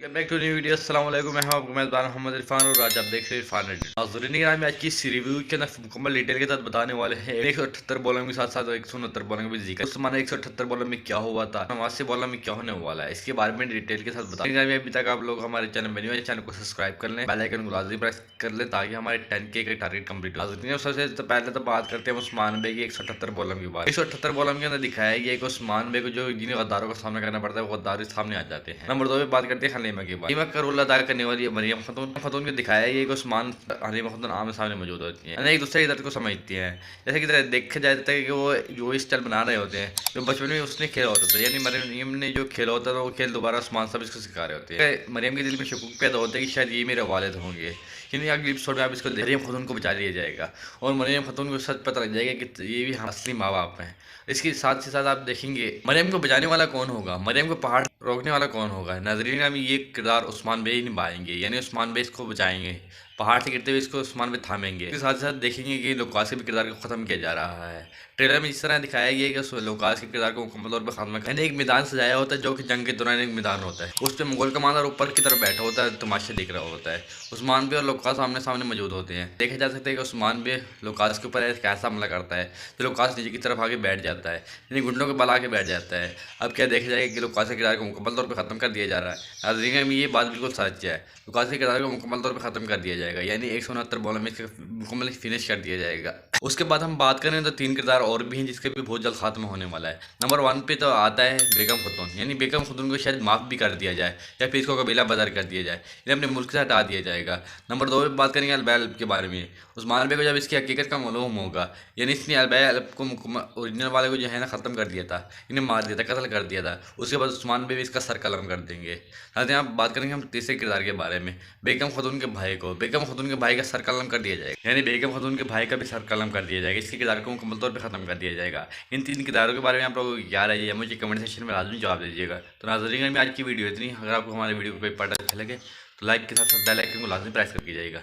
Back to new video. अस्सलाम वालेकुम, मैं हूं आपका मेज़बान मोहम्मद इरफान और आज आप देख रहे हैं इरफान एडिट। नाज़रीन में आज की इस रिव्यू के अंदर मुकम्मल डिटेल के साथ बताने वाले हैं 178 बॉलों के साथ साथ 169 बॉलों में भी जिक्र। उस माना 178 बॉलों में क्या हुआ था, 89 बॉलों में क्या होने वाला है, इसके बारे में डिटेल के साथ बताएंगे। अभी तक आप लोग हमारे चैनल बने हुए चैनल को सब्सक्राइब कर लें, बेल आइकन को लाजमी प्रेस कर लें ताकि हमारे 10K का टारगेट कंप्लीट हो। नाज़रीन सबसे पहले तो बात करते हैं उस्मान बे की 178 बॉलों की बात। 178 बॉलों के अंदर दिखाया गया कि उस्मान बे को जो जिन गद्दारों का सामना करना पड़ता है वो गद्दार सामने आ जाते हैं। नंबर 2 पे बात करते हैं हलीमा की बात। हलीमा का रोल अदा करने वाली मरियम खातून खातून को दिखाया है कि उस्मान हलीमा खातून आमने सामने मौजूद होती हैं, एक दूसरे के दर्द को समझती हैं। जैसे कि देखा जाता है कि वो जो स्टाइल बना रहे होते हैं जो बचपन में उसने खेला होता था, यानी मरियम ने जो खेला होता था वो खेल दोबारा उस्मान साहब इसको सिखा रहे होते हैं। मरियम के दिल में शकूक पैदा होता है कि शायद ये मेरे वालिद होंगे, यानी अगले एपिसोड में आप इसको मरियम खातून को बचा लिया जाएगा और मरियम खातून को सच पता लग जाएगा कि ये भी असली माँ बाप हैं। इसके साथ ही साथ आप देखेंगे मरियम को बचाने वाला कौन होगा, मरियम को पहाड़ रोकने वाला कौन होगा। नाजरीन में ये किरदार उस्मान बे ही निभाएंगे, यानी उस्मान बे इसको बचाएंगे, पहाड़ से गिरते हुए इसको उस्मान बे थामेंगे। इसके साथ साथ देखेंगे कि लोकास के भी किरदार को खत्म किया जा रहा है। ट्रेलर में इस तरह दिखाया गया है कि लोकास के किरदार को मुकम्मल तौर पर खत्म यानी एक मैदान सजाया होता है जो कि जंग के दौरान एक मैदान होता है, उस पर मुगल कमांडर ऊपर की तरफ बैठा होता है, तमाशा देख रहा होता है। उस्मान बे और लोकास आमने सामने मौजूद होते हैं। देखा जा सकता है कि उस्मान बे लोकास के ऊपर एक ऐसा हमला करता है तो लोकास नीचे की तरफ आके बैठ जाता है, यानी घुटनों के बल आके बैठ जाता है। अब क्या देखा जाएगा कि लोकास के किरदार को मुकम्मल तौर पर खत्म कर दिया जा रहा है। नाज़रीन में ये बात बिल्कुल सच है, लोकास के किरदार को मुकम्मल तौर पर खत्म कर दिया जाएगा, यानी 169 बॉलों में मुकम्मल फिनिश कर दिया जाएगा। उसके बाद हम बात करें तो 3 किरदार और भी हैं जिसके भी बहुत जल्द खात्मा होने वाला है। नंबर 1 पे तो आता है बेगम खातून, यानी बेगम खातून को शायद माफ़ भी कर दिया जाए या फिर इसको कबीला बदर कर दिया जाए, यानी अपने मुल्क से हटा दिया जाएगा। नंबर 2 पे बात करेंगे अलबैल के बारे में। उस्मान बे को जब इसकी हकीकत का मालूम होगा, यानी इसने अलबैल को ओरिजिनल वाले को जो है ना ख़त्म कर दिया था, इन्हें मार दिया था, कत्ल कर दिया था, उसके बाद उस्मान बे भी इसका सर कलम कर देंगे। साथ ही आप बात करेंगे हम तीसरे किरदार के बारे में, बेगम खातून के भाई को। बेगम खातून के भाई का सर कलम कर दिया जाएगा, यानी बेगम खातून के भाई का भी सर कलम कर दिया जाएगा, इसके किरदार को मुकम्मल तौर पर खत्म कर दिया जाएगा। इन 3 किरदारों के बारे में आप लोगों को क्या राय है मुझे कमेंट सेक्शन में लाजमी जवाब दीजिएगा। तो नाज़रीन में आज की वीडियो इतनी। अगर आपको हमारी वीडियो को कोई पार्ट अच्छा लगे तो लाइक के साथ साथ बेल आइकन को लाजमी प्रेस कर दीजिएगा।